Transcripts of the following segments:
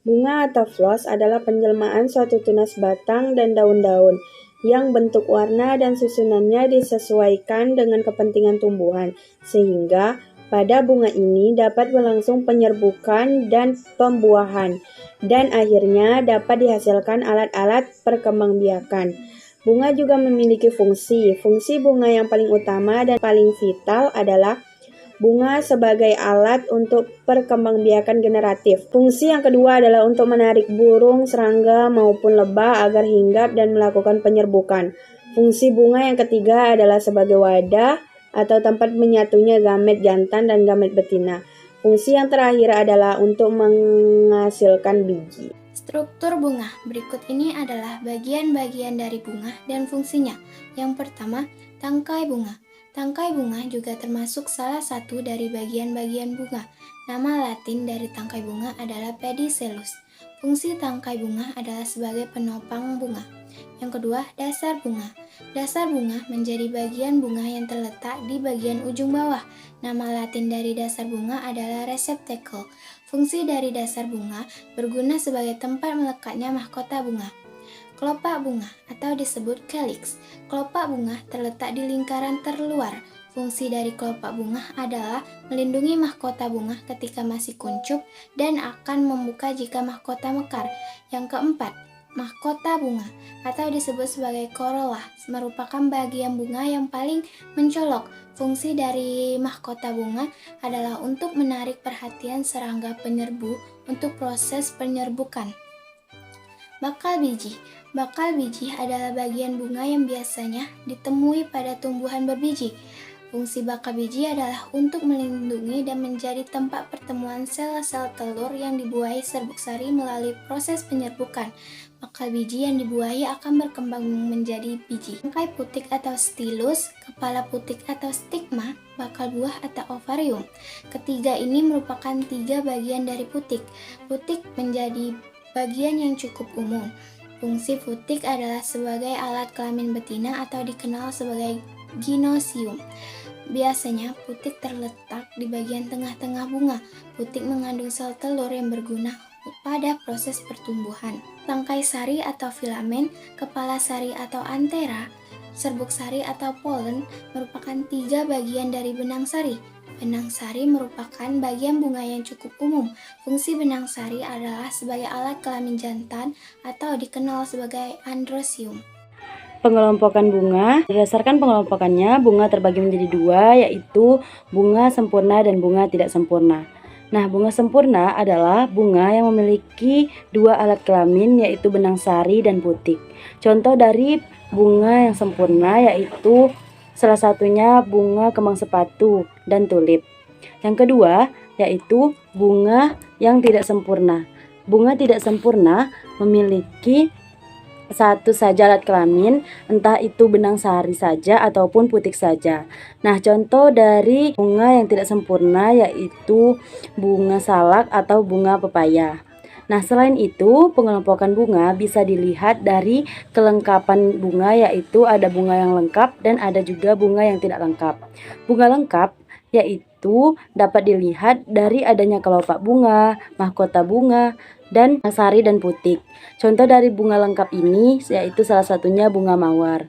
Bunga atau floss adalah penjelmaan suatu tunas batang dan daun-daun yang bentuk warna dan susunannya disesuaikan dengan kepentingan tumbuhan, sehingga pada bunga ini dapat berlangsung penyerbukan dan pembuahan, dan akhirnya dapat dihasilkan alat-alat perkembangbiakan. Bunga juga memiliki fungsi. Fungsi bunga yang paling utama dan paling vital adalah bunga sebagai alat untuk perkembangbiakan generatif. Fungsi yang kedua adalah untuk menarik burung, serangga, maupun lebah agar hinggap dan melakukan penyerbukan. Fungsi bunga yang ketiga adalah sebagai wadah atau tempat menyatunya gamet jantan dan gamet betina. Fungsi yang terakhir adalah untuk menghasilkan biji. Struktur bunga. Berikut ini adalah bagian-bagian dari bunga dan fungsinya. Yang pertama, tangkai bunga. Tangkai bunga juga termasuk salah satu dari bagian-bagian bunga. Nama latin dari tangkai bunga adalah pedicellus. Fungsi tangkai bunga adalah sebagai penopang bunga. Yang kedua, dasar bunga. Dasar bunga menjadi bagian bunga yang terletak di bagian ujung bawah. Nama latin dari dasar bunga adalah receptacle. Fungsi dari dasar bunga berguna sebagai tempat melekatnya mahkota bunga. Kelopak bunga atau disebut calyx. Kelopak bunga terletak di lingkaran terluar. Fungsi dari kelopak bunga adalah melindungi mahkota bunga ketika masih kuncup dan akan membuka jika mahkota mekar. Yang keempat, mahkota bunga atau disebut sebagai corolla merupakan bagian bunga yang paling mencolok. Fungsi dari mahkota bunga adalah untuk menarik perhatian serangga penyerbu untuk proses penyerbukan. Bakal biji. Bakal biji adalah bagian bunga yang biasanya ditemui pada tumbuhan berbiji. Fungsi bakal biji adalah untuk melindungi dan menjadi tempat pertemuan sel-sel telur yang dibuahi serbuk sari melalui proses penyerbukan. Bakal biji yang dibuahi akan berkembang menjadi biji. Tangkai putik atau stilus, kepala putik atau stigma, bakal buah atau ovarium. Ketiga ini merupakan tiga bagian dari putik. Putik menjadi bagian yang cukup umum. Fungsi putik adalah sebagai alat kelamin betina atau dikenal sebagai gynosium. Biasanya putik terletak di bagian tengah-tengah bunga. Putik mengandung sel telur yang berguna pada proses pertumbuhan. Tangkai sari atau filamen, kepala sari atau antera, serbuk sari atau polen merupakan tiga bagian dari benang sari. Benang sari merupakan bagian bunga yang cukup umum. Fungsi benang sari adalah sebagai alat kelamin jantan atau dikenal sebagai androsium. Pengelompokan bunga. Berdasarkan pengelompokannya, bunga terbagi menjadi dua, yaitu bunga sempurna dan bunga tidak sempurna. Nah, bunga sempurna adalah bunga yang memiliki dua alat kelamin, yaitu benang sari dan putik. Contoh dari bunga yang sempurna yaitu salah satunya bunga kembang sepatu dan tulip. Yang kedua yaitu bunga yang tidak sempurna. Bunga tidak sempurna memiliki satu saja alat kelamin, entah itu benang sari saja ataupun putik saja. Nah, contoh dari bunga yang tidak sempurna yaitu bunga salak atau bunga pepaya. Nah, selain itu, pengelompokan bunga bisa dilihat dari kelengkapan bunga, yaitu ada bunga yang lengkap dan ada juga bunga yang tidak lengkap. Bunga lengkap yaitu dapat dilihat dari adanya kelopak bunga, mahkota bunga, dan sari dan putik. Contoh dari bunga lengkap ini yaitu salah satunya bunga mawar.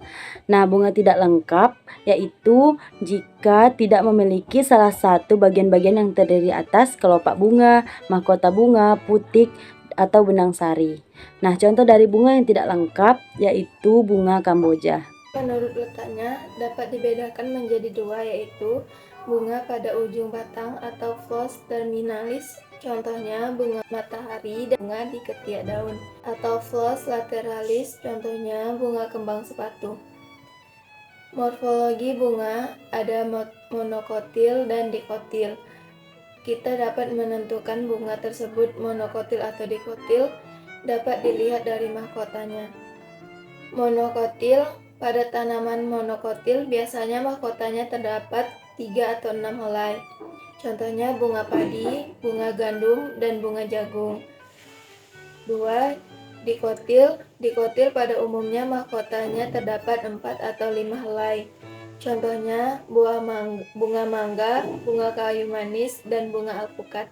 Nah, bunga tidak lengkap yaitu jika tidak memiliki salah satu bagian-bagian yang terdiri atas kelopak bunga, mahkota bunga, putik, atau benang sari. Nah, contoh dari bunga yang tidak lengkap yaitu bunga Kamboja. Menurut letaknya dapat dibedakan menjadi dua, yaitu bunga pada ujung batang atau floss terminalis, contohnya bunga matahari, dan bunga di ketiak daun, atau floss lateralis, contohnya bunga kembang sepatu. Morfologi bunga ada monokotil dan dikotil. Kita dapat menentukan bunga tersebut monokotil atau dikotil dapat dilihat dari mahkotanya. Monokotil, pada tanaman monokotil biasanya mahkotanya terdapat 3 atau 6 helai. Contohnya bunga padi, bunga gandum, dan bunga jagung. 2. Dikotil pada umumnya mahkotanya terdapat 4 atau 5 helai. Contohnya bunga mangga, bunga kayu manis, dan bunga alpukat.